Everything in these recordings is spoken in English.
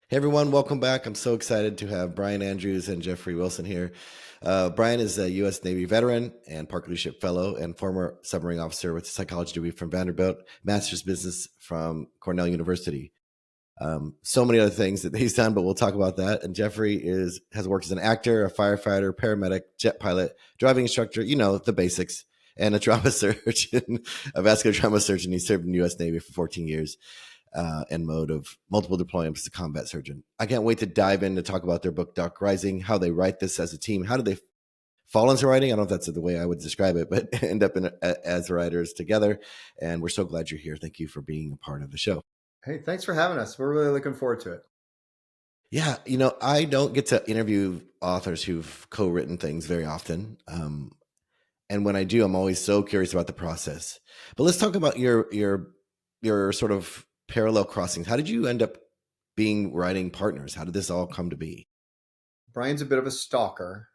Hey everyone, welcome back. I'm so excited to have Brian Andrews and Jeffrey Wilson here. Brian is a U.S. Navy veteran and Park Leadership Fellow and former submarine officer with a psychology degree from Vanderbilt, master's business from Cornell University. So many other things that he's done, but we'll talk about that. And Jeffrey has worked as an actor, a firefighter, paramedic, jet pilot, driving instructor, the basics, and a trauma surgeon, a vascular trauma surgeon. He served in the U.S. Navy for 14 years. And mode of multiple deployments as a combat surgeon. I can't wait to dive in to talk about their book, Dark Rising, how they write this as a team. How did they fall into writing? I don't know if that's the way I would describe it, but end up as writers together. And we're so glad you're here. Thank you for being a part of the show. Hey, thanks for having us. We're really looking forward to it. Yeah, I don't get to interview authors who've co-written things very often. And when I do, I'm always so curious about the process. But let's talk about your sort of parallel crossings. How did you end up being writing partners? How did this all come to be? Brian's a bit of a stalker.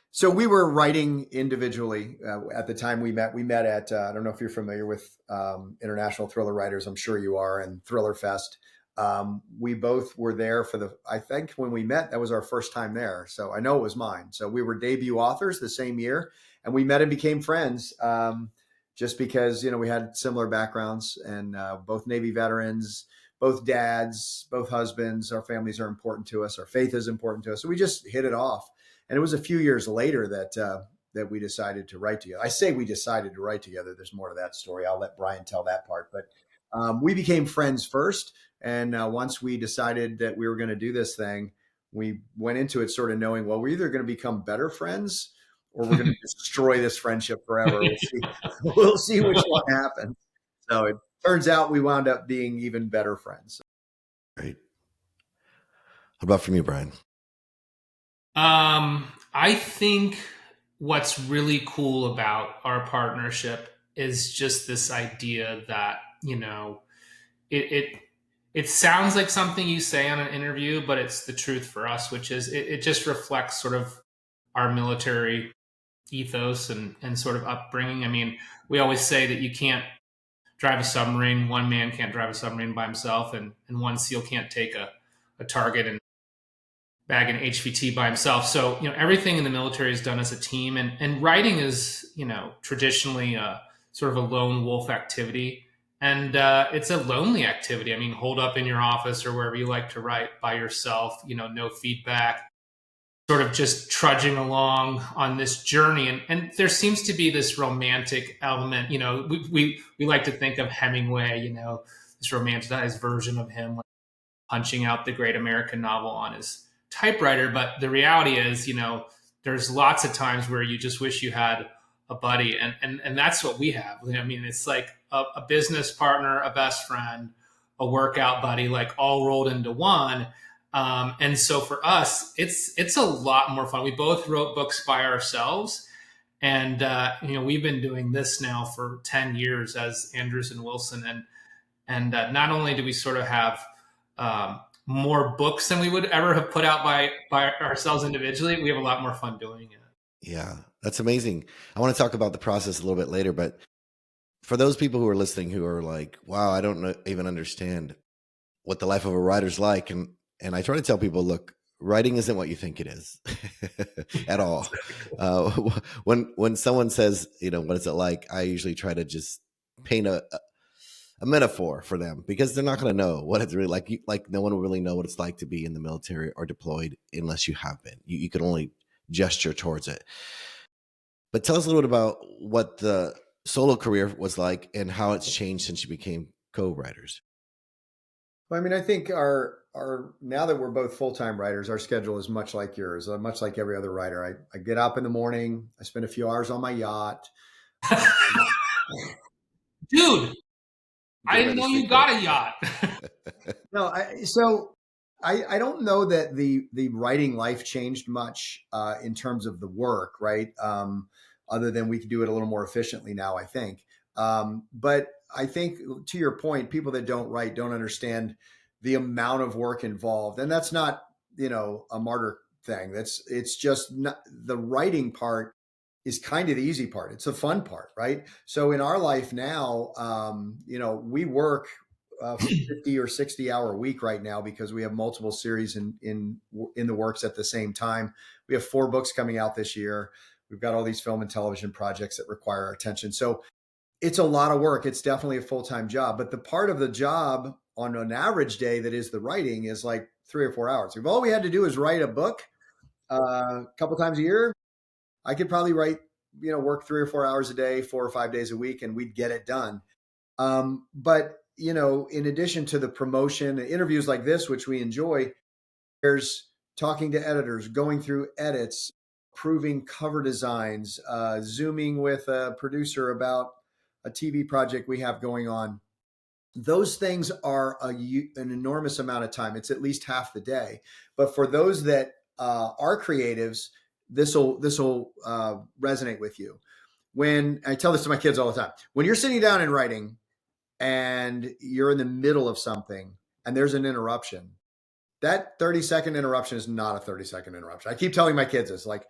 So we were writing individually at the time we met. We met at I don't know if you're familiar with International Thriller Writers. I'm sure you are, and Thriller Fest. We both were there I think when we met, that was our first time there. So I know it was mine. So we were debut authors the same year, and we met and became friends. Just because, we had similar backgrounds and both Navy veterans, both dads, both husbands. Our families are important to us. Our faith is important to us. So we just hit it off. And it was a few years later that we decided to write together. I say we decided to write together. There's more to that story. I'll let Brian tell that part. But we became friends first. And once we decided that we were going to do this thing, we went into it sort of knowing, well, we're either going to become better friends or we're going to destroy this friendship forever. We'll see which one happens. So it turns out we wound up being even better friends. Right. How about from you, Brian? I think what's really cool about our partnership is just this idea that, it sounds like something you say on an interview, but it's the truth for us, which is it just reflects sort of our military ethos and sort of upbringing. I mean, we always say that you can't drive a submarine. One man can't drive a submarine by himself, and one SEAL can't take a target and bag an HVT by himself. So, everything in the military is done as a team, and writing is, traditionally sort of a lone wolf activity. And it's a lonely activity. I mean, hold up in your office or wherever you like to write by yourself, no feedback, sort of just trudging along on this journey. And there seems to be this romantic element. We like to think of Hemingway, this romanticized version of him like punching out the great American novel on his typewriter. But the reality is, there's lots of times where you just wish you had a buddy. And that's what we have. I mean, it's like a business partner, a best friend, a workout buddy, like all rolled into one. And so for us, it's a lot more fun. We both wrote books by ourselves. And, we've been doing this now for 10 years as Andrews and Wilson. And not only do we sort of have more books than we would ever have put out by ourselves individually, we have a lot more fun doing it. Yeah, that's amazing. I want to talk about the process a little bit later, but for those people who are listening who are like, wow, I don't even understand what the life of a writer's like. And I try to tell people, look, writing isn't what you think it is at all. When someone says, what is it like? I usually try to just paint a metaphor for them because they're not going to know what it's really like. Like no one will really know what it's like to be in the military or deployed unless you have been. You can only gesture towards it. But tell us a little bit about what the solo career was like and how it's changed since you became co-writers. Well, I mean, I think our now that we're both full-time writers, our schedule is much like yours, much like every other writer. I get up in the morning, I spend a few hours on my yacht. Dude, I didn't know you got a yacht. No, I don't know that the writing life changed much in terms of the work, right? Other than we can do it a little more efficiently now, I think. But I think to your point, people that don't write don't understand the amount of work involved, and that's not a martyr thing. It's just not, the writing part is kind of the easy part. It's the fun part, right? So in our life now, we work a 50 or 60 hour week right now because we have multiple series in the works at the same time. We have 4 books coming out this year. We've got all these film and television projects that require our attention. So it's a lot of work. It's definitely a full-time job, but the part of the job on an average day that is the writing is like 3 or 4 hours. If all we had to do is write a book a couple times a year, I could probably write, work 3 or 4 hours a day, 4 or 5 days a week, and we'd get it done. But in addition to the promotion, interviews like this, which we enjoy, there's talking to editors, going through edits, approving cover designs, Zooming with a producer about a TV project we have going on. Those things are an enormous amount of time. It's at least half the day. But for those that are creatives, this will resonate with you. When I tell this to my kids all the time, when you're sitting down and writing and you're in the middle of something and there's an interruption, that 30-second interruption is not a 30-second interruption. I keep telling my kids this, like,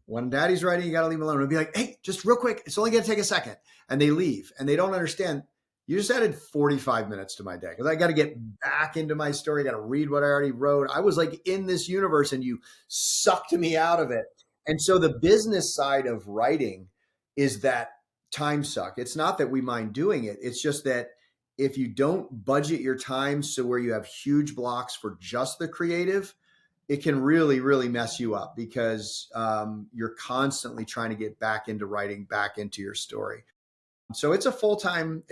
when daddy's writing, you got to leave him alone. It'll be like, hey, just real quick. It's only going to take a second. And they leave and they don't understand. You just added 45 minutes to my day because I got to get back into my story. I got to read what I already wrote. I was like in this universe and you sucked me out of it. And so the business side of writing is that time suck. It's not that we mind doing it. It's just that if you don't budget your time so where you have huge blocks for just the creative, it can really, really mess you up because you're constantly trying to get back into writing, back into your story. So it's a full-time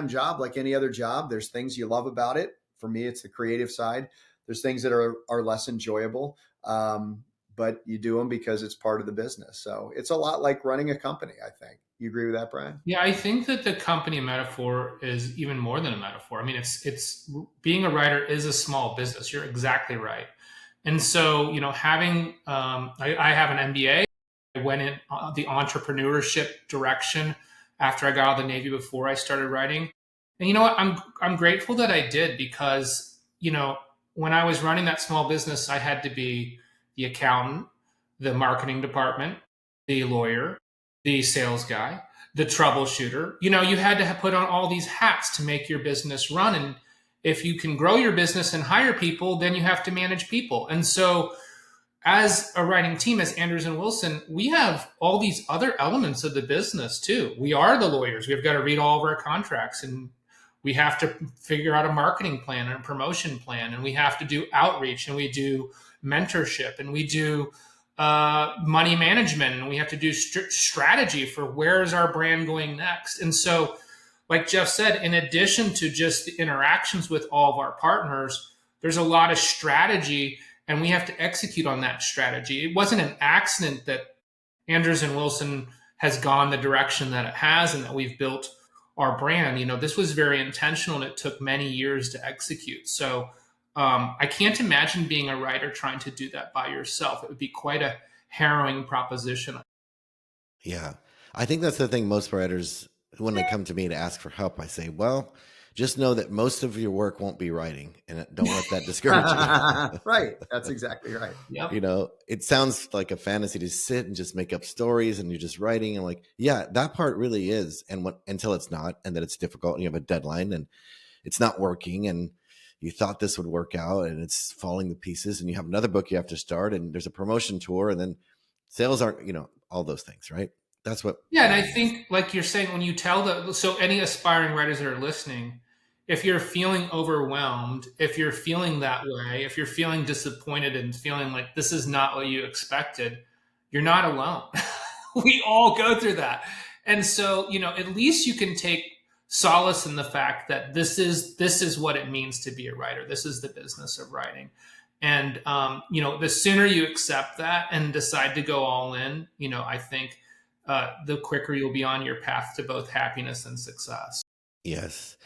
job like any other job. There's things you love about it. For me, it's the creative side. There's things that are less enjoyable, but you do them because it's part of the business. So it's a lot like running a company, I think. You agree with that, Brian? Yeah, I think that the company metaphor is even more than a metaphor. I mean, it's being a writer is a small business. You're exactly right. And so, having I have an MBA. I went in the entrepreneurship direction after I got out of the Navy before I started writing. And you know what? I'm grateful that I did because, when I was running that small business, I had to be the accountant, the marketing department, the lawyer, the sales guy, the troubleshooter. You had to put on all these hats to make your business run. And if you can grow your business and hire people, then you have to manage people. And so as a writing team, as Andrews and Wilson, we have all these other elements of the business too. We are the lawyers. We've got to read all of our contracts and we have to figure out a marketing plan and a promotion plan. And we have to do outreach and we do mentorship and we do money management and we have to do strategy for where is our brand going next. And so, like Jeff said, in addition to just the interactions with all of our partners, there's a lot of strategy and we have to execute on that strategy. It wasn't an accident that Andrews and Wilson has gone the direction that it has and that we've built our brand. This was very intentional and it took many years to execute. So I can't imagine being a writer trying to do that by yourself. It would be quite a harrowing proposition. Yeah. I think that's the thing. Most writers, when they come to me to ask for help, I say, well, just know that most of your work won't be writing and don't let that discourage you. Right. That's exactly right. Yep. It sounds like a fantasy to sit and just make up stories and you're just writing and like, yeah, that part really is. And until it's not, and that it's difficult and you have a deadline and it's not working and you thought this would work out and it's falling to pieces and you have another book you have to start and there's a promotion tour and then sales aren't, all those things, right? That's what. Yeah. And I think like you're saying, when you so any aspiring writers that are listening, if you're feeling overwhelmed, if you're feeling that way, if you're feeling disappointed and feeling like this is not what you expected, you're not alone. We all go through that. And so, at least you can take solace in the fact that this is what it means to be a writer. This is the business of writing. And, the sooner you accept that and decide to go all in, I think the quicker you'll be on your path to both happiness and success. Yes.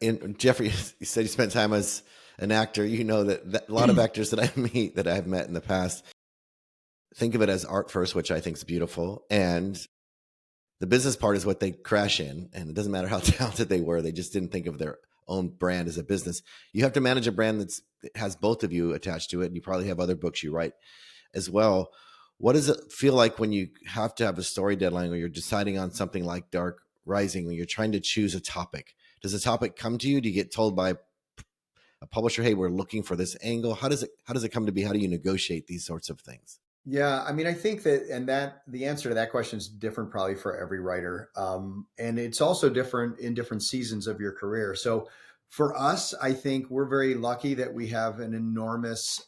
And Jeffrey, you said you spent time as an actor. That a lot of actors that I meet, that I've met in the past, think of it as art first, which I think is beautiful. And the business part is what they crash in. And it doesn't matter how talented they were. They just didn't think of their own brand as a business. You have to manage a brand that has both of you attached to it. And you probably have other books you write as well. What does it feel like when you have to have a story deadline or you're deciding on something like Dark Rising, when you're trying to choose a topic? Does the topic come to you? Do you get told by a publisher, hey, we're looking for this angle? How does it come to be? How do you negotiate these sorts of things? Yeah, I mean, I think that the answer to that question is different probably for every writer. And it's also different in different seasons of your career. So for us, I think we're very lucky that we have an enormous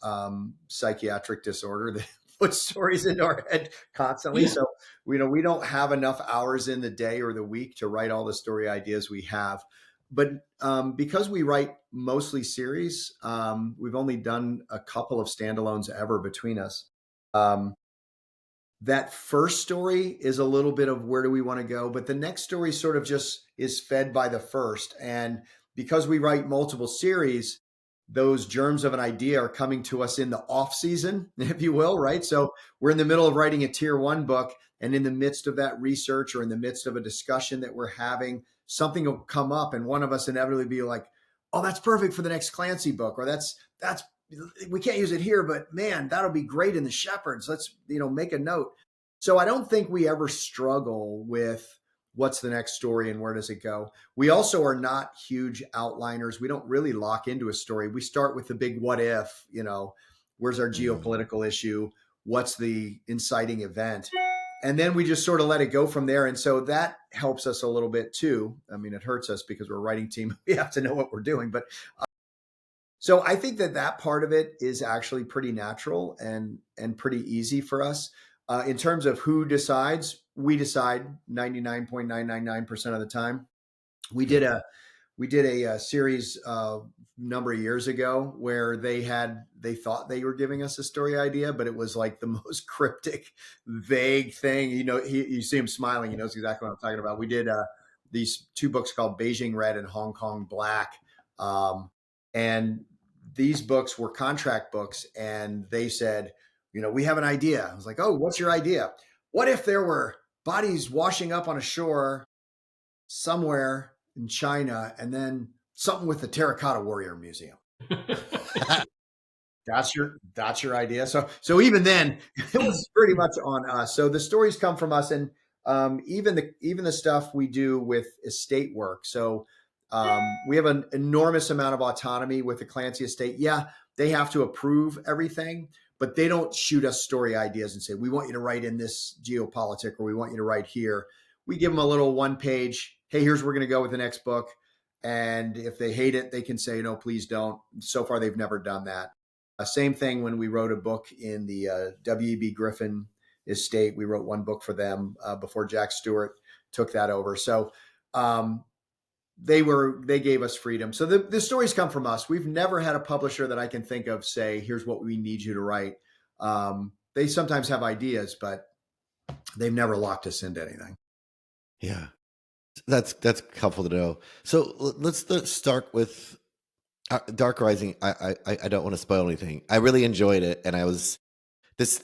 psychiatric disorder that puts stories into our head constantly. Yeah. So, we don't have enough hours in the day or the week to write all the story ideas we have. But because we write mostly series, we've only done a couple of standalones ever between us. Um, that first story is a little bit of where do we want to go, but the next story sort of just is fed by the first. And because we write multiple series, those germs of an idea are coming to us in the off season, if you will, right? So we're in the middle of writing a tier 1 book, and in the midst of that research or in the midst of a discussion that we're having, something will come up, and one of us inevitably be like, "Oh, that's perfect for the next Clancy book," or that's we can't use it here, but man, that'll be great in the Shepherds. Let's, make a note. So I don't think we ever struggle with what's the next story and where does it go. We also are not huge outliners. We don't really lock into a story. We start with the big what if, where's our geopolitical issue? What's the inciting event? And then we just sort of let it go from there. And so that helps us a little bit too. I mean, it hurts us because we're a writing team. We have to know what we're doing, but so I think that part of it is actually pretty natural and pretty easy for us. In terms of who decides, we decide 99.999% of the time. We did a series a number of years ago where they thought they were giving us a story idea, but it was like the most cryptic, vague thing. You see him smiling. He knows exactly what I'm talking about. We did these 2 books called Beijing Red and Hong Kong Black. And these books were contract books, and they said, we have an idea. I was like, oh, what's your idea? What if there were bodies washing up on a shore somewhere in China, and then something with the Terracotta Warrior Museum? That's your idea. So even then, it was pretty much on us. So the stories come from us, and even the stuff we do with estate work. So we have an enormous amount of autonomy with the Clancy estate. Yeah, they have to approve everything, but they don't shoot us story ideas and say, we want you to write in this geopolitic, or we want you to write here. We give them a little 1-page, hey, here's where we're going to go with the next book. And if they hate it, they can say, no, please don't. So far, they've never done that. Same thing when we wrote a book in the W.E.B. Griffin estate. We wrote 1 book for them before Jack Stewart took that over. So they gave us freedom. So the stories come from us. We've never had a publisher that I can think of say, here's what we need you to write. They sometimes have ideas, but they've never locked us into anything. Yeah, that's helpful to know. So let's start with Dark Rising. I don't want to spoil anything. I really enjoyed it, and I was this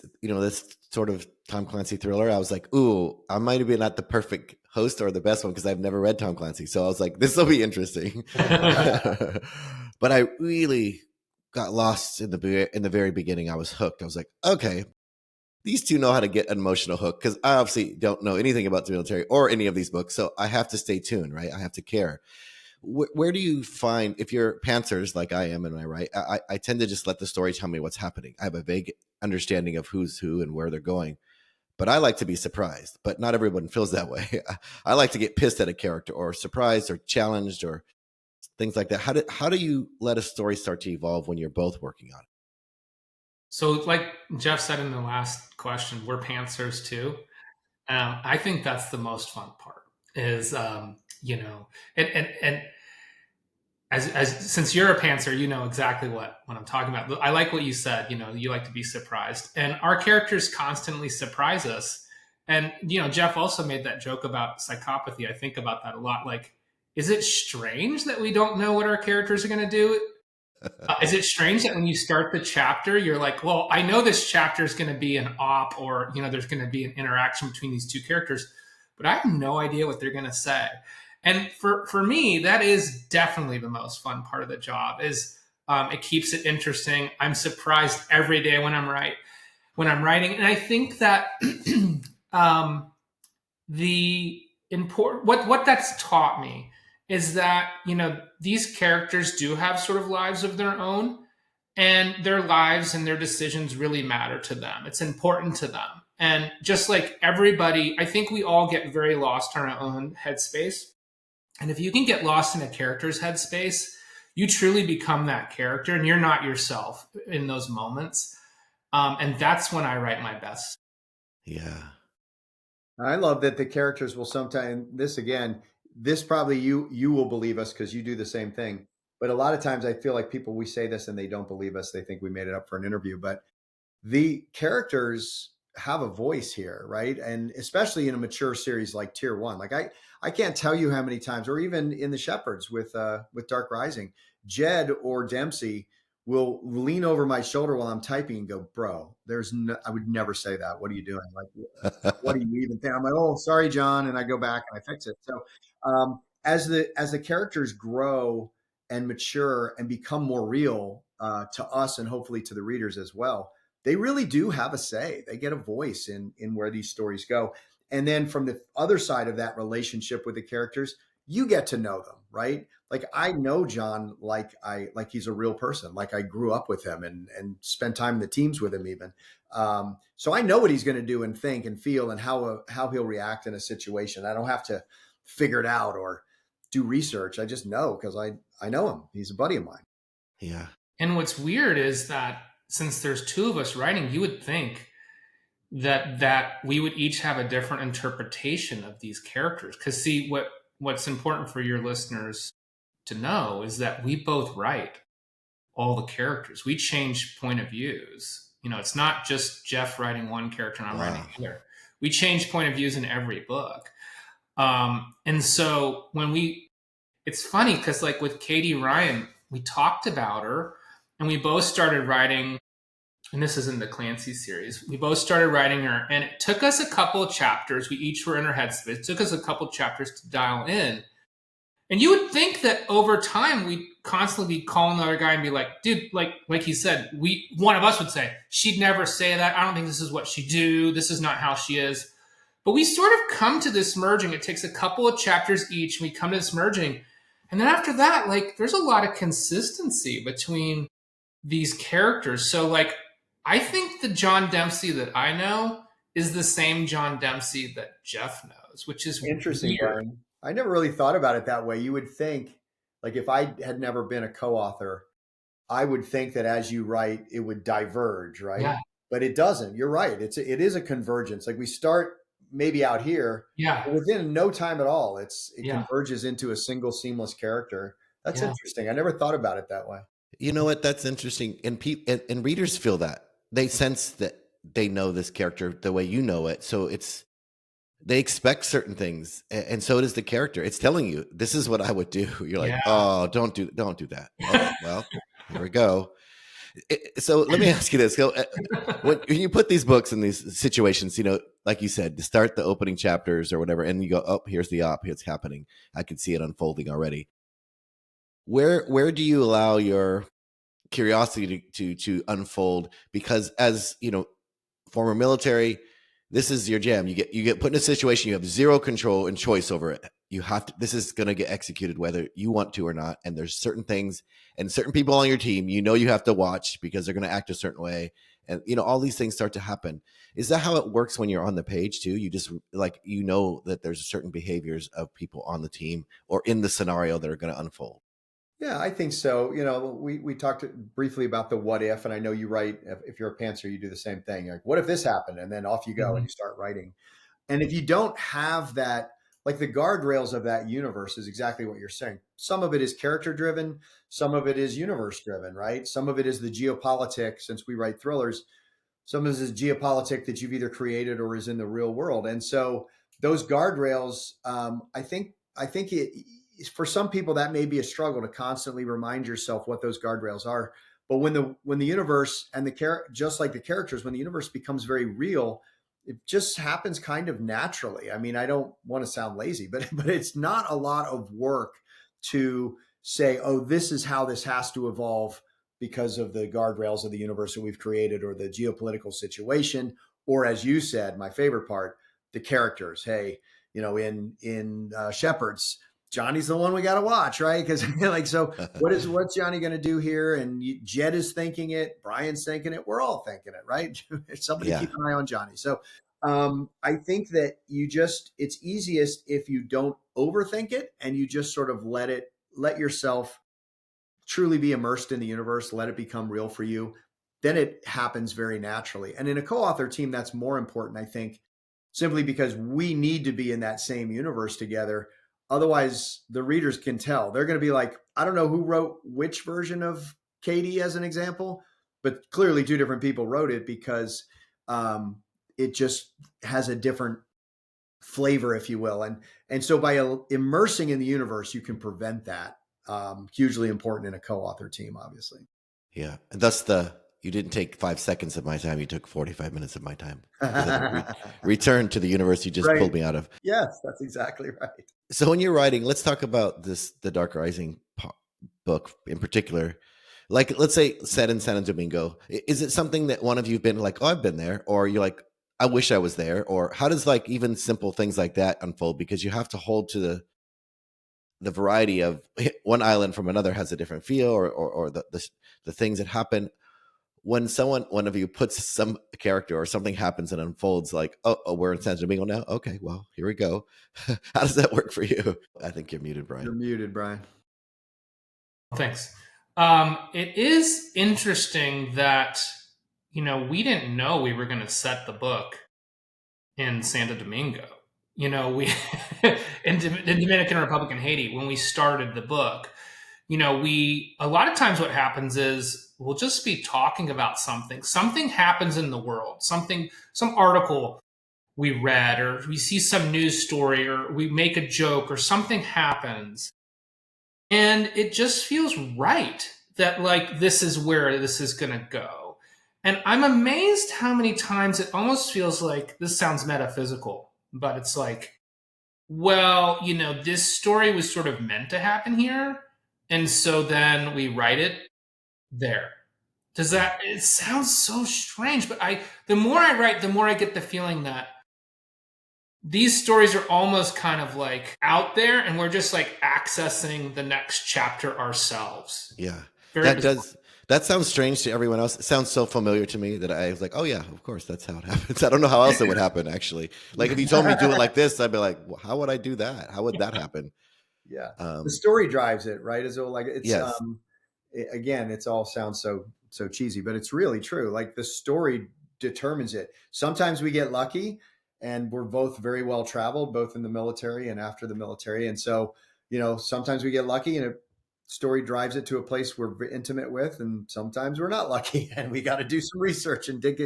sort of Tom Clancy thriller. I was like, ooh, I might have been not the perfect host or the best one because I've never read Tom Clancy. So I was like, this will be interesting. But I really got lost in the very beginning. I was hooked. I was like, okay, these 2 know how to get an emotional hook, because I obviously don't know anything about the military or any of these books. So I have to stay tuned, right? I have to care. Where do you find, if you're pantsers like I am and I write, I tend to just let the story tell me what's happening. I have a vague understanding of who's who and where they're going, but I like to be surprised. But not everyone feels that way. I like to get pissed at a character or surprised or challenged or things like that. How do you let a story start to evolve when you're both working on it? So like Jeff said in the last question, we're pantsers too. I think that's the most fun part is, and as since you're a pantser, you know exactly what I'm talking about. I like what you said. You like to be surprised, and our characters constantly surprise us. And Jeff also made that joke about psychopathy. I think about that a lot. Like, is it strange that we don't know what our characters are going to do? Is it strange that when you start the chapter, you're like, well, I know this chapter is going to be an op, or there's going to be an interaction between these 2 characters, but I have no idea what they're going to say. And for me, that is definitely the most fun part of the job. Is it keeps it interesting. I'm surprised every day when I'm writing, and I think that the important what that's taught me is that, these characters do have sort of lives of their own, and their lives and their decisions really matter to them. It's important to them. And just like everybody, I think we all get very lost in our own headspace. And if you can get lost in a character's headspace, you truly become that character and you're not yourself in those moments. And that's when I write my best. Yeah. I love that the characters will sometimes, this again, this probably you will believe us because you do the same thing. But a lot of times I feel like people, we say this and they don't believe us. They think we made it up for an interview, but the characters have a voice here, right? And especially in a mature series like Tier 1. Like I can't tell you how many times, or even in the Shepherds with Dark Rising, Jed or Dempsey will lean over my shoulder while I'm typing and go, "Bro, I would never say that. What are you doing? Like, what do you even think?" I'm like, "Oh, sorry, John," and I go back and I fix it. So as the characters grow and mature and become more real to us and hopefully to the readers as well, they really do have a say. They get a voice in where these stories go. And then from the other side of that relationship with the characters, you get to know them, right? Like I know John like he's a real person. Like I grew up with him and spent time in the teams with him even. So I know what he's going to do and think and feel and how he'll react in a situation. I don't have to figure it out or do research. I just know because I know him. He's a buddy of mine. Yeah. And what's weird is that since there's two of us writing, you would think that we would each have a different interpretation of these characters. Because see, what's important for your listeners to know is that we both write all the characters. We change point of views. It's not just Jeff writing one character and I'm writing another. We change point of views in every book. And so it's funny because like with Katie Ryan, we talked about her and we both started writing, and this is in the Clancy series. We both started writing her and it took us a couple of chapters. We each were in our heads. It took us a couple of chapters to dial in. And you would think that over time we'd constantly be calling the other guy and be like, dude, like he said, one of us would say, she'd never say that. I don't think this is what she'd do. This is not how she is. But we sort of come to this merging. It takes a couple of chapters each. And we come to this merging. And then after that, like there's a lot of consistency between these characters. So like, I think the John Dempsey that I know is the same John Dempsey that Jeff knows, which is interesting, weird. Brian. I never really thought about it that way. You would think, like, if I had never been a co-author, I would think that as you write, it would diverge, right? Yeah. But it doesn't. You're right. It is a convergence. Like we start maybe out here, Yeah. but within no time at all, it Yeah. converges into a single seamless character. That's Yeah. interesting. I never thought about it that way. You know what? That's interesting. And readers feel that. They sense that they know this character the way you know it. So they expect certain things, and so does the character. It's telling you, this is what I would do. You're like, Yeah. oh, don't do that. Okay, well, here we go. So let me ask you this. When you put these books in these situations, like you said, to start the opening chapters or whatever, and you go, oh, here's the op, it's happening. I can see it unfolding already. Where do you allow your curiosity to unfold? Because as former military, this is your jam. You get put in a situation, you have zero control and choice over it. You have to, this is going to get executed whether you want to or not. And there's certain things and certain people on your team, you have to watch because they're going to act a certain way. And, all these things start to happen. Is that how it works when you're on the page too? You just that there's certain behaviors of people on the team or in the scenario that are going to unfold. Yeah, I think so. We talked briefly about the what if, and I know you write, if you're a pantser, you do the same thing. Like, what if this happened? And then off you go and you start writing. And if you don't have that, like the guardrails of that universe is exactly what you're saying. Some of it is character driven. Some of it is universe driven, right? Some of it is the geopolitics, since we write thrillers. Some of it is geopolitic that you've either created or is in the real world. And so those guardrails, I think for some people that may be a struggle to constantly remind yourself what those guardrails are. But when the universe and just like the characters, when the universe becomes very real, it just happens kind of naturally. I mean, I don't want to sound lazy, but it's not a lot of work to say, oh, this is how this has to evolve because of the guardrails of the universe that we've created or the geopolitical situation, or as you said, my favorite part, the characters. Hey, in Shepherds, Johnny's the one we got to watch, right? Because like, so what's Johnny going to do here? And Jed is thinking it, Brian's thinking it, we're all thinking it, right? Somebody Yeah. keep an eye on Johnny. So I think that it's easiest if you don't overthink it and you just sort of let yourself truly be immersed in the universe, let it become real for you. Then it happens very naturally. And in a co-author team, that's more important, I think, simply because we need to be in that same universe together. Otherwise, the readers can tell. They're going to be like, I don't know who wrote which version of Katie as an example, but clearly two different people wrote it because it just has a different flavor, if you will. And so by immersing in the universe, you can prevent that. Hugely important in a co-author team, obviously. Yeah. And thus you didn't take 5 seconds of my time. You took 45 minutes of my time. Return to the universe you just pulled me out of. Yes, that's exactly right. So when you're writing, let's talk about the Dark Rising book in particular. Like, let's say set in San Domingo. Is it something that one of you've been like, oh, I've been there? Or you're like, I wish I was there? Or how does like even simple things like that unfold? Because you have to hold to the variety of one island from another has a different feel, or the things that happen when one of you puts some character or something happens and unfolds like, oh, we're in San Domingo now. Okay, well, here we go. How does that work for you? I think you're muted, Brian. You're muted, Brian. Thanks. It is interesting that, we didn't know we were going to set the book in Santo Domingo. We in Dominican Republic and Haiti, when we started the book, a lot of times what happens is we'll just be talking about something happens in the world, some article we read, or we see some news story, or we make a joke, or something happens. And it just feels right that like, this is where this is going to go. And I'm amazed how many times it almost feels like, this sounds metaphysical, but it's like, well, this story was sort of meant to happen here. And so then we write it there. It sounds so strange, but the more I write, the more I get the feeling that these stories are almost kind of like out there, and we're just like accessing the next chapter ourselves. Yeah. Very That sounds strange to everyone else. It sounds so familiar to me that I was like, oh yeah, of course, that's how it happens. I don't know how else it would happen, actually. Like if you told me to do it like this, I'd be like, well, how would I do that? How would that happen? Yeah. The story drives it, right? As though like it's yes. Again, it's all sounds so cheesy, but it's really true. Like the story determines it. Sometimes we get lucky and we're both very well traveled, both in the military and after the military. And so, sometimes we get lucky and a story drives it to a place we're intimate with. And sometimes we're not lucky and we got to do some research and dig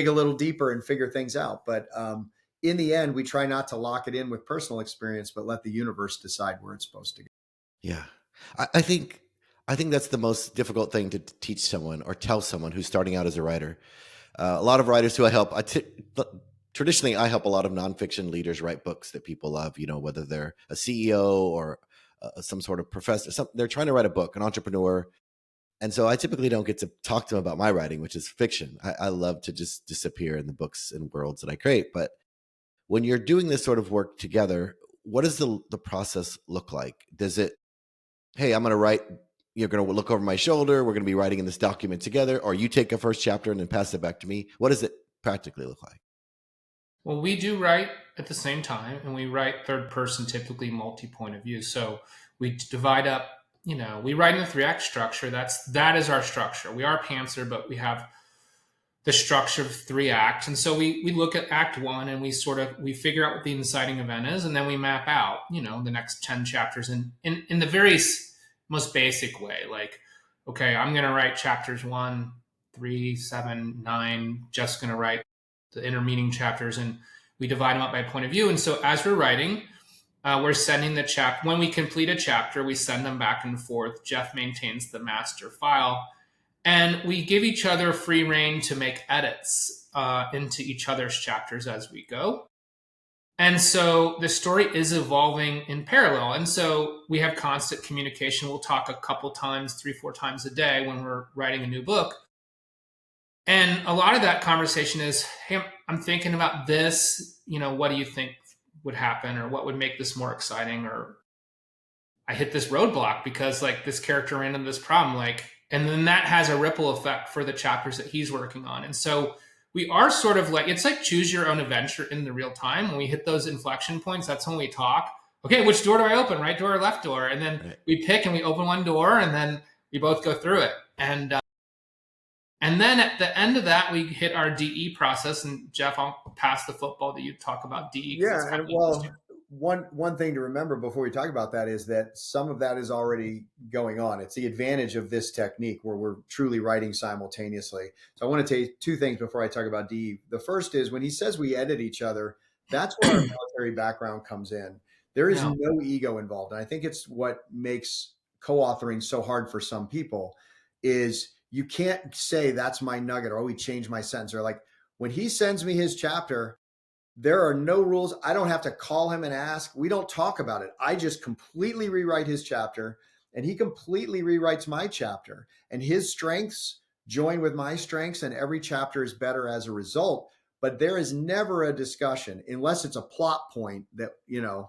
a little deeper and figure things out. But in the end, we try not to lock it in with personal experience, but let the universe decide where it's supposed to go. Yeah. I think that's the most difficult thing to teach someone or tell someone who's starting out as a writer. A lot of writers who I help, traditionally, I help a lot of nonfiction leaders write books that people love, whether they're a CEO or some sort of professor. They're trying to write a book, an entrepreneur. And so I typically don't get to talk to them about my writing, which is fiction. I love to just disappear in the books and worlds that I create. But when you're doing this sort of work together, what does the process look like? Does it, hey, I'm going to write, you're going to look over my shoulder, we're going to be writing in this document together, or you take a first chapter and then pass it back to me? What does it practically look like? Well, we do write at the same time, and we write third person, typically multi-point of view. So we divide up, we write in a 3-act structure. That is our structure. We are Pantser, but we have the structure of 3 acts. And so we look at act 1 and we figure out what the inciting event is. And then we map out, the next 10 chapters in the very most basic way. Like, okay, I'm going to write chapters 1, 3, 7, 9, just going to write the intermeeting chapters, and we divide them up by point of view. And so as we're writing, we're sending the chapter. When we complete a chapter, we send them back and forth. Jeff maintains the master file, and we give each other free rein to make edits into each other's chapters as we go. And so the story is evolving in parallel. And so we have constant communication. We'll talk a couple times, 3-4 times a day when we're writing a new book. And a lot of that conversation is, hey, I'm thinking about this, what do you think would happen, or what would make this more exciting? Or I hit this roadblock because like this character ran into this problem, like, and then that has a ripple effect for the chapters that he's working on. And so we are sort of like, it's like choose your own adventure in the real time. When we hit those inflection points, that's when we talk. Okay, which door do I open? Right door or left door? And then we pick and we open one door, and then we both go through it. And then at the end of that, we hit our DE process. And Jeff, I'll pass the football to you to talk about DE. Yeah, and well, one thing to remember before we talk about that is that some of that is already going on. It's the advantage of this technique where we're truly writing simultaneously. So I want to take two things before I talk about DE. The first is when he says we edit each other, that's where our military background comes in. There is no ego involved. And I think it's what makes co-authoring so hard for some people is you can't say that's my nugget or we changed my sentence, or like when he sends me his chapter, there are no rules. I don't have to call him and ask. We don't talk about it. I just completely rewrite his chapter and he completely rewrites my chapter, and his strengths join with my strengths, and every chapter is better as a result. But there is never a discussion unless it's a plot point that,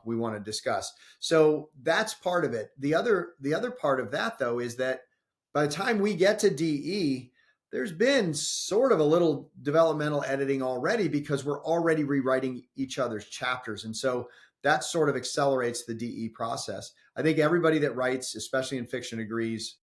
we want to discuss. So that's part of it. The other part of that though, is that by the time we get to DE, there's been sort of a little developmental editing already because we're already rewriting each other's chapters. And so that sort of accelerates the DE process. I think everybody that writes, especially in fiction, agrees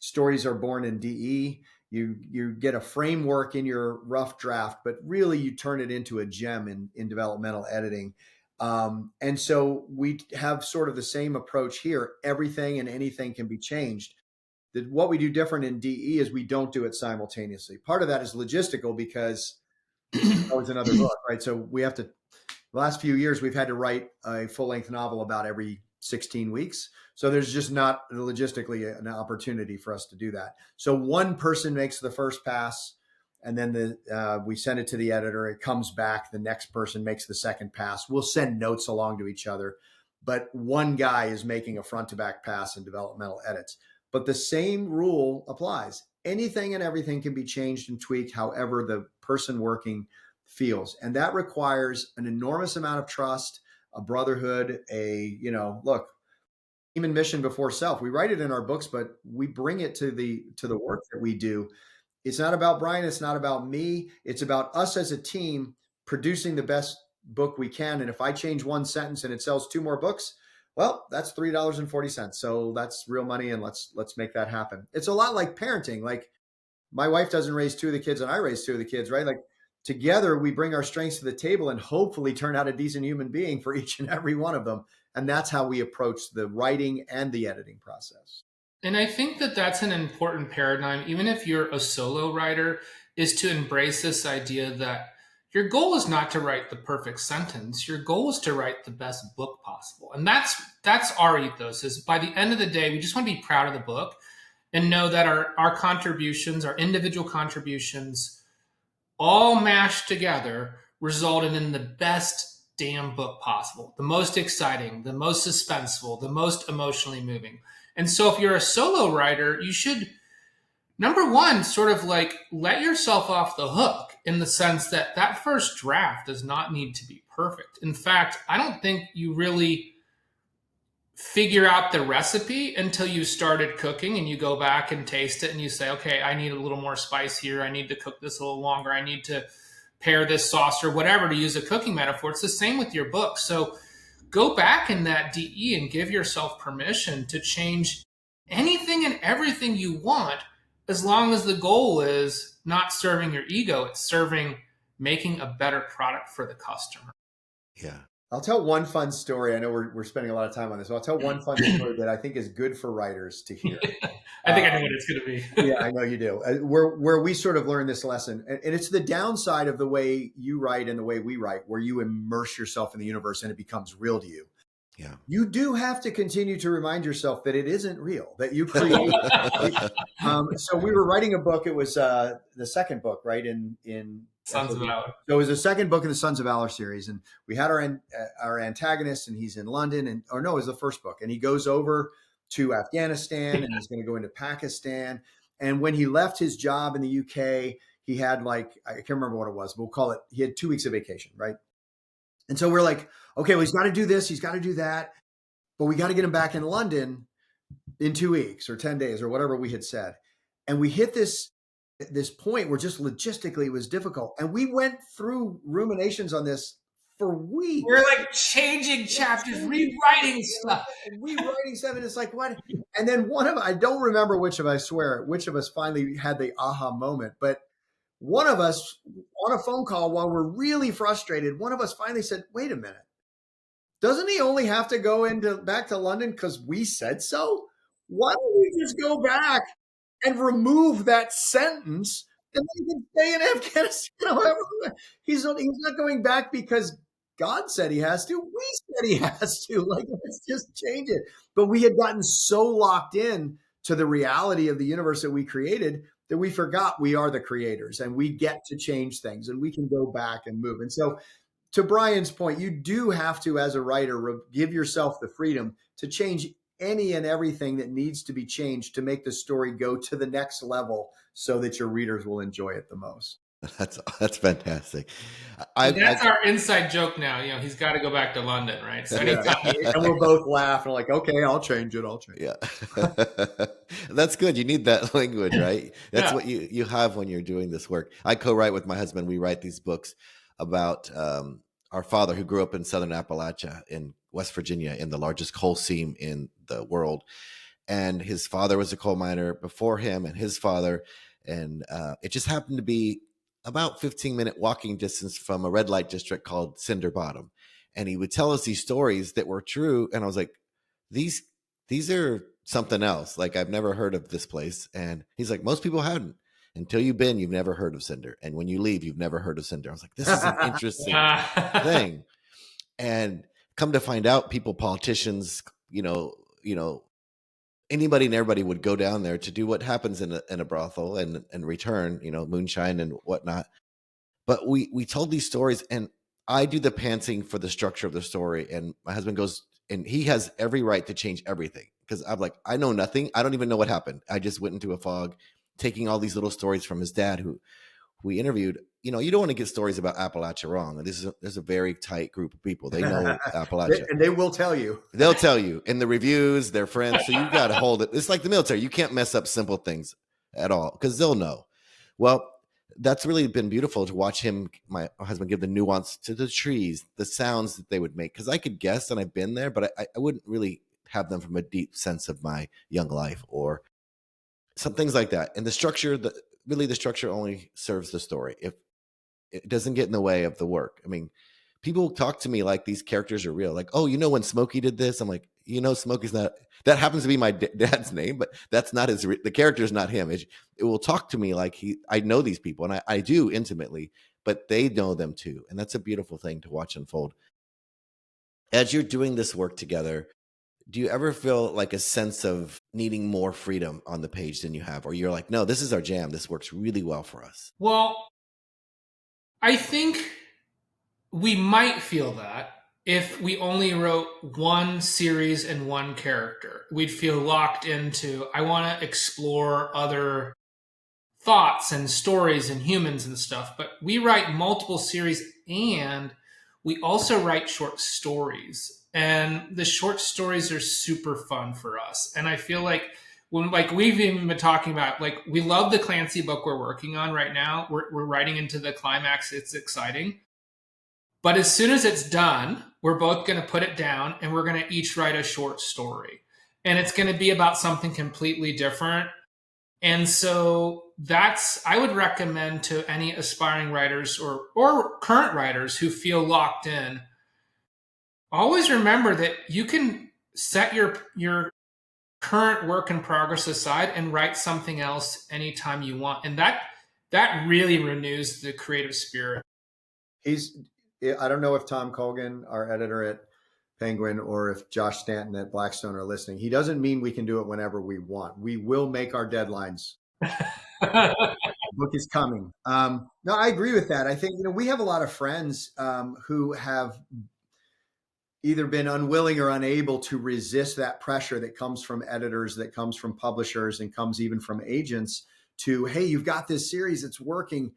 stories are born in DE. You get a framework in your rough draft, but really you turn it into a gem in developmental editing. And so we have sort of the same approach here. Everything and anything can be changed. What we do different in DE is we don't do it simultaneously. Part of that is logistical because that was another book, right? So we have to, the last few years, we've had to write a full-length novel about every 16 weeks. So there's just not logistically an opportunity for us to do that. So one person makes the first pass, and then we send it to the editor. It comes back. The next person makes the second pass. We'll send notes along to each other, but one guy is making a front-to-back pass in developmental edits. But the same rule applies. Anything and everything can be changed and tweaked however the person working feels. And that requires an enormous amount of trust, a brotherhood, look, human mission before self. We write it in our books, but we bring it to the work that we do. It's not about Brian. It's not about me. It's about us as a team producing the best book we can. And if I change one sentence and it sells 2 more books, well, that's $3.40. So that's real money, and let's make that happen. It's a lot like parenting. Like my wife doesn't raise 2 of the kids and I raise 2 of the kids, right? Like together we bring our strengths to the table and hopefully turn out a decent human being for each and every one of them. And that's how we approach the writing and the editing process. And I think that that's an important paradigm, even if you're a solo writer, is to embrace this idea that your goal is not to write the perfect sentence. Your goal is to write the best book possible. And that's our ethos, is by the end of the day, we just want to be proud of the book and know that our contributions, our individual contributions, all mashed together resulted in the best damn book possible, the most exciting, the most suspenseful, the most emotionally moving. And so if you're a solo writer, you should, number one, sort of like let yourself off the hook in the sense that that first draft does not need to be perfect. In fact, I don't think you really figure out the recipe until you started cooking and you go back and taste it and you say, okay, I need a little more spice here. I need to cook this a little longer. I need to pair this sauce or whatever, to use a cooking metaphor. It's the same with your book. So go back in that DE and give yourself permission to change anything and everything you want, as long as the goal is not serving your ego, it's serving making a better product for the customer. Yeah. I'll tell one fun story. I know we're spending a lot of time on this, but I'll tell one fun story that I think is good for writers to hear. I think I know what it's going to be. Yeah, I know you do. Where we sort of learn this lesson, and it's the downside of the way you write and the way we write, where you immerse yourself in the universe and it becomes real to you. Yeah. You do have to continue to remind yourself that it isn't real, that you create. So we were writing a book. It was the second book, right? In Sons of Valor. So it was the second book in the Sons of Valor series, and we had our antagonist, and he's in London, it was the first book, and he goes over to Afghanistan, and he's going to go into Pakistan. And when he left his job in the UK, he had I can't remember what it was, but we'll call it, he had 2 weeks of vacation, right? And so we're like, okay, well, he's got to do this, he's got to do that. but we got to get him back in London in 2 weeks or 10 days or whatever we had said. And we hit this point where just logistically it was difficult. And we went through ruminations on this for weeks. We're like changing chapters, rewriting stuff. Rewriting stuff. And it's like, what? And then I don't remember which of us finally had the aha moment, but one of us on a phone call while we're really frustrated, one of us finally said, wait a minute. Doesn't he only have to go back to London because we said so? Why don't we just go back and remove that sentence and then he can stay in Afghanistan? He's not going back because God said he has to. We said he has to. Like, let's just change it. But we had gotten so locked in to the reality of the universe that we created that we forgot we are the creators and we get to change things and we can go back and move. And so, to Brian's point, you do have to, as a writer, give yourself the freedom to change any and everything that needs to be changed to make the story go to the next level so that your readers will enjoy it the most. That's fantastic. That's our inside joke now. You know, he's got to go back to London, right? So anytime and we'll both laugh and like, okay, I'll change it. Yeah. That's good. You need that language, right? That's what you have when you're doing this work. I co-write with my husband. We write these books about our father who grew up in Southern Appalachia in West Virginia in the largest coal seam in the world. And his father was a coal miner before him and his father. And it just happened to be about 15-minute walking distance from a red light district called Cinder Bottom. And he would tell us these stories that were true. And I was like, these are something else. Like, I've never heard of this place. And he's like, most people hadn't. Until you've never heard of Cinder. And when you leave, you've never heard of Cinder. I was like, this is an interesting thing. And come to find out, politicians, anybody and everybody would go down there to do what happens in a brothel and return, moonshine and whatnot. But we told these stories, and I do the pantsing for the structure of the story. And my husband goes, and he has every right to change everything. Because I'm like, I know nothing. I don't even know what happened. I just went into a fog, taking all these little stories from his dad who we interviewed. You don't want to get stories about Appalachia wrong. There's a very tight group of people. They know Appalachia. And they will tell you. They'll tell you in the reviews, their friends. So you got to hold it. It's like the military. You can't mess up simple things at all because they'll know. Well, that's really been beautiful to watch my husband, give the nuance to the trees, the sounds that they would make. Because I could guess, and I've been there, but I wouldn't really have them from a deep sense of my young life or some things like that. And the structure, the structure only serves the story. If it doesn't get in the way of the work. I mean, people talk to me like these characters are real. Like, oh, when Smokey did this? I'm like, Smokey's not, that happens to be my dad's name, but that's not the character is not him. It will talk to me like I know these people, and I do intimately, but they know them too. And that's a beautiful thing to watch unfold. As you're doing this work together, do you ever feel like a sense of needing more freedom on the page than you have? Or you're like, no, this is our jam. This works really well for us. Well, I think we might feel that if we only wrote one series and one character. We'd feel locked into, I want to explore other thoughts and stories and humans and stuff. But we write multiple series, and we also write short stories. And the short stories are super fun for us. And I feel like we've even been talking about, we love the Clancy book we're working on right now. We're writing into the climax. It's exciting. But as soon as it's done, we're both going to put it down and we're going to each write a short story. And it's going to be about something completely different. And so I would recommend to any aspiring writers or current writers who feel locked in, always remember that you can set your current work in progress aside and write something else anytime you want. And that really renews the creative spirit. I don't know if Tom Colgan, our editor at Penguin, or if Josh Stanton at Blackstone are listening. He doesn't mean we can do it whenever we want. We will make our deadlines. The book is coming. No, I agree with that. I think, we have a lot of friends who have either been unwilling or unable to resist that pressure that comes from editors, that comes from publishers, and comes even from agents to, hey, you've got this series, it's working.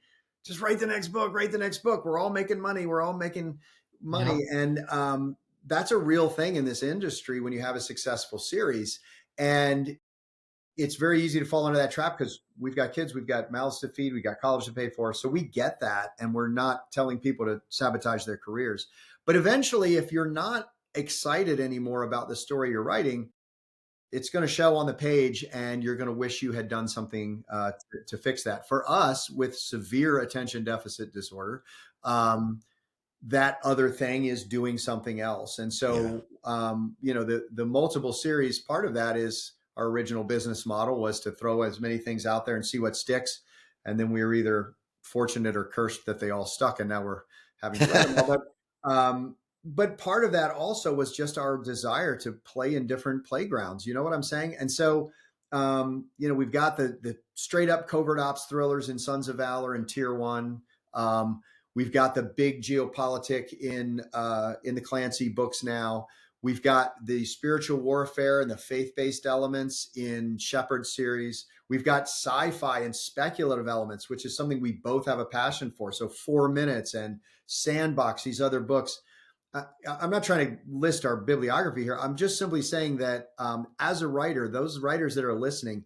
Just write the next book, We're all making money. We're all making money. Yeah. And that's a real thing in this industry when you have a successful series. And it's very easy to fall into that trap because we've got kids, we've got mouths to feed, we've got college to pay for. So we get that. And we're not telling people to sabotage their careers. But eventually, if you're not excited anymore about the story you're writing, it's going to show on the page and you're going to wish you had done something to fix that. For us with severe attention deficit disorder, that other thing is doing something else. And so, the multiple series part of that is our original business model was to throw as many things out there and see what sticks. And then we were either fortunate or cursed that they all stuck. And now we're having to write them all. But part of that also was just our desire to play in different playgrounds. You know what I'm saying? And so, we've got the straight up covert ops thrillers in Sons of Valor and Tier 1. We've got the big geopolitic in the Clancy books now. We've got the spiritual warfare and the faith-based elements in Shepherd's series. We've got sci-fi and speculative elements, which is something we both have a passion for. So 4 Minutes and Sandbox, these other books. I'm not trying to list our bibliography here. I'm just simply saying that as a writer, those writers that are listening,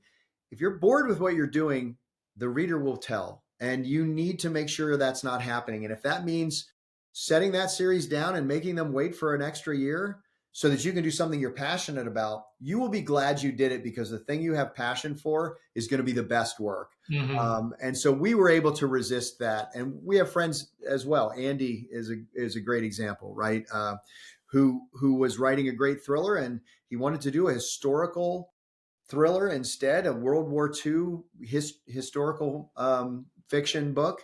if you're bored with what you're doing, the reader will tell. And you need to make sure that's not happening. And if that means setting that series down and making them wait for an extra year so that you can do something you're passionate about, you will be glad you did it because the thing you have passion for is going to be the best work. Mm-hmm. And so we were able to resist that. And we have friends as well. Andy is a great example, right? Who was writing a great thriller and he wanted to do a historical thriller instead, a World War II historical fiction book,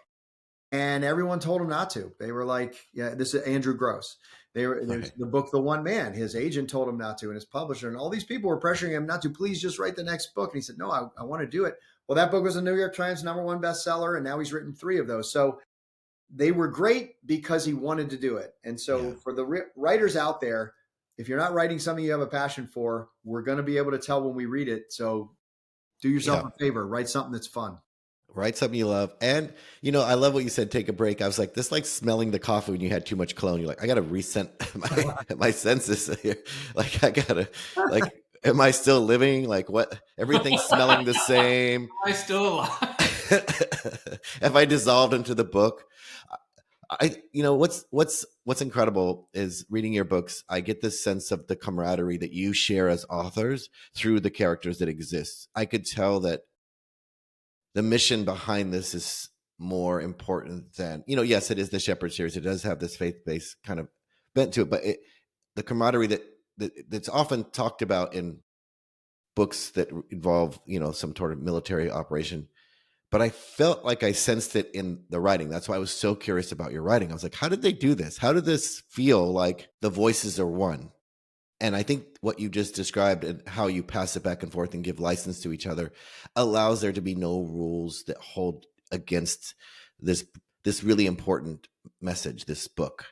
and everyone told him not to. They were like, "Yeah, this is Andrew Gross." There's the book, The One Man. His agent told him not to, and his publisher, and all these people were pressuring him not to. Please just write the next book. And he said, "No, I want to do it." Well, that book was a New York Times #1 bestseller, and now he's written 3 of those. So they were great because he wanted to do it. And so for the writers out there, if you're not writing something you have a passion for, we're going to be able to tell when we read it. So do yourself a favor, write something that's fun. Write something you love. And, I love what you said, take a break. I was like, this like smelling the coffee when you had too much cologne. You're like, I got to resent my senses here. Like, I got to, like, am I still living? Like, what? Everything's smelling the same. Am I still alive? Have I dissolved into the book? What's incredible is reading your books. I get this sense of the camaraderie that you share as authors through the characters that exist. I could tell that the mission behind this is more important than, yes, it is the Shepherd series. It does have this faith-based kind of bent to it, but the camaraderie that's often talked about in books that involve, some sort of military operation. But I felt like I sensed it in the writing. That's why I was so curious about your writing. I was like, how did they do this? How did this feel like the voices are one? And I think what you just described and how you pass it back and forth and give license to each other allows there to be no rules that hold against this really important message, this book.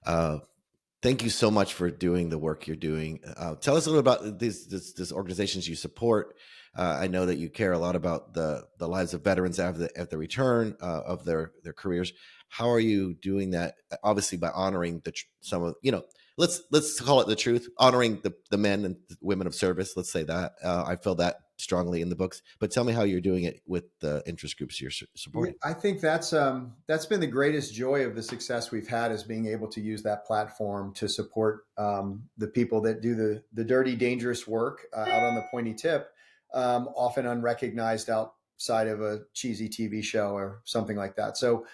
Thank you so much for doing the work you're doing. Tell us a little about these organizations you support. I know that you care a lot about the lives of veterans at the return of their careers. How are you doing that? Obviously, by honoring some of let's call it the truth, honoring the men and women of service. Let's say that. I feel that strongly in the books. But tell me how you're doing it with the interest groups you're supporting. I think that's been the greatest joy of the success we've had, is being able to use that platform to support the people that do the dirty, dangerous work out on the pointy tip, often unrecognized outside of a cheesy TV show or something like that. So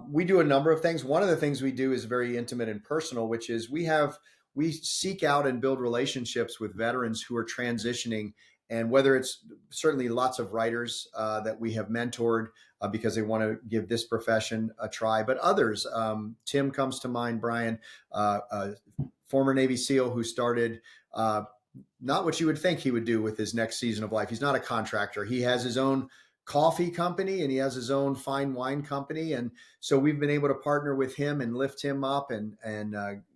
we do a number of things. One of the things we do is very intimate and personal, which is we seek out and build relationships with veterans who are transitioning. And whether it's certainly lots of writers that we have mentored because they want to give this profession a try, but others, Tim comes to mind, Brian, former Navy SEAL who started not what you would think he would do with his next season of life. He's not a contractor. He has his own coffee company and he has his own fine wine company. And so we've been able to partner with him and lift him up and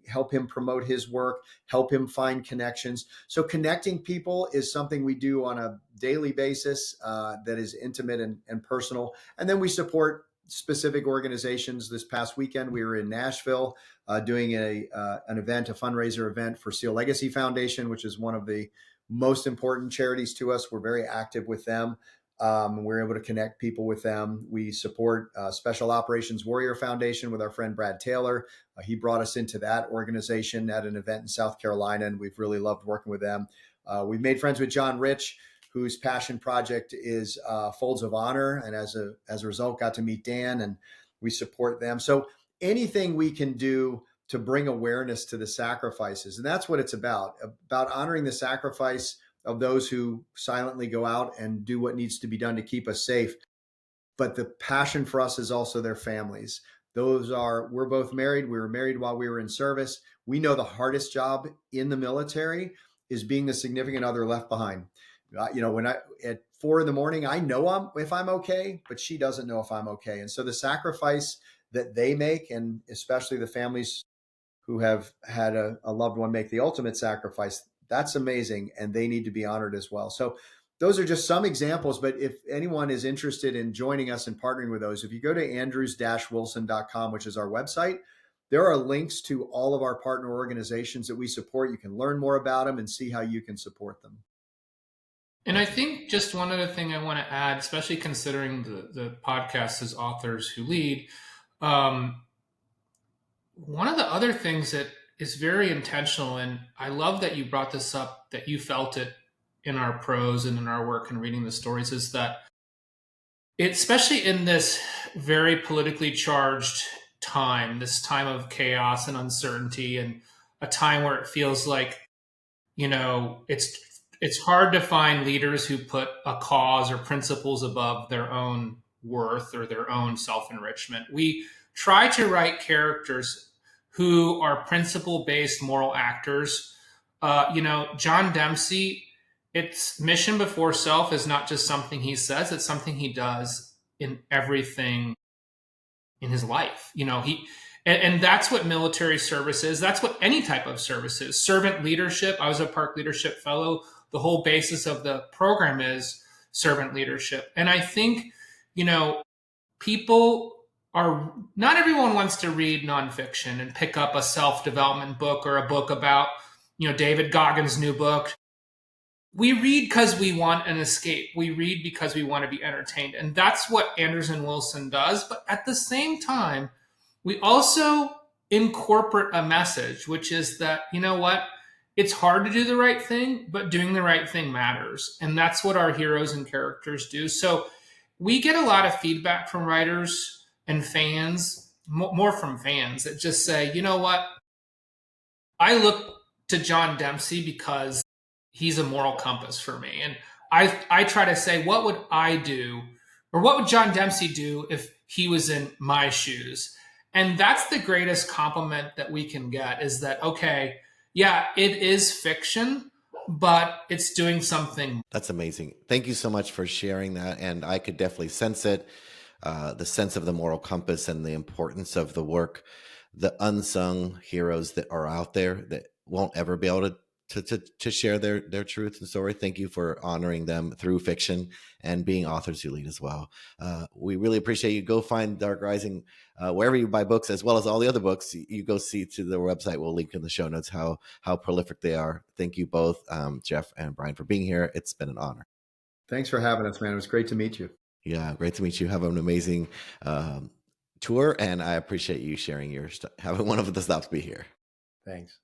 help him promote his work, help him find connections. So connecting people is something we do on a daily basis that is intimate and personal. And then we support specific organizations. This past weekend, we were in Nashville doing an event, a fundraiser event for Seal Legacy Foundation, which is one of the most important charities to us. We're very active with them. We're able to connect people with them. We support Special Operations Warrior Foundation with our friend Brad Taylor. He brought us into that organization at an event in South Carolina, and we've really loved working with them. We've made friends with John Rich, whose passion project is Folds of Honor, and as a result, got to meet Dan, and we support them. So anything we can do to bring awareness to the sacrifices, and that's what it's about honoring the sacrifice of those who silently go out and do what needs to be done to keep us safe. But the passion for us is also their families. We're both married. We were married while we were in service. We know the hardest job in the military is being the significant other left behind. When at 4 a.m, I know if I'm okay, but she doesn't know if I'm okay. And so the sacrifice that they make, and especially the families who have had a loved one make the ultimate sacrifice, that's amazing. And they need to be honored as well. So those are just some examples. But if anyone is interested in joining us and partnering with those, if you go to andrews-wilson.com, which is our website, there are links to all of our partner organizations that we support. You can learn more about them and see how you can support them. And I think just one other thing I want to add, especially considering the podcast is Authors Who Lead. One of the other things that is very intentional, and I love that you brought this up, that you felt it in our prose and in our work and reading the stories, is that especially in this very politically charged time, this time of chaos and uncertainty, and a time where it feels like, it's hard to find leaders who put a cause or principles above their own worth or their own self-enrichment. We try to write characters who are principle-based moral actors. John Dempsey, it's mission before self is not just something he says, it's something he does in everything in his life. And that's what military service is. That's what any type of service is. Servant leadership. I was a Park Leadership Fellow. The whole basis of the program is servant leadership. And I think, not everyone wants to read nonfiction and pick up a self-development book or a book about, David Goggins' new book. We read because we want an escape. We read because we want to be entertained. And that's what Andrews and Wilson does. But at the same time, we also incorporate a message, which is that, it's hard to do the right thing, but doing the right thing matters. And that's what our heroes and characters do. So we get a lot of feedback from writers and fans, more from fans, that just say, I look to John Dempsey because he's a moral compass for me. And I try to say, what would I do, or what would John Dempsey do if he was in my shoes? And that's the greatest compliment that we can get, is that, okay, yeah, it is fiction, but it's doing something. That's amazing. Thank you so much for sharing that. And I could definitely sense it, the sense of the moral compass and the importance of the work, the unsung heroes that are out there that won't ever be able to share their truth and story. Thank you for honoring them through fiction and being Authors Who Lead as well. We really appreciate you. Go find Dark Rising wherever you buy books, as well as all the other books. You go see to their website. We'll link in the show notes how prolific they are. Thank you both, Jeff and Brian, for being here. It's been an honor. Thanks for having us, man. It was great to meet you. Yeah, great to meet you. Have an amazing tour, and I appreciate you sharing having one of the stops be here. Thanks.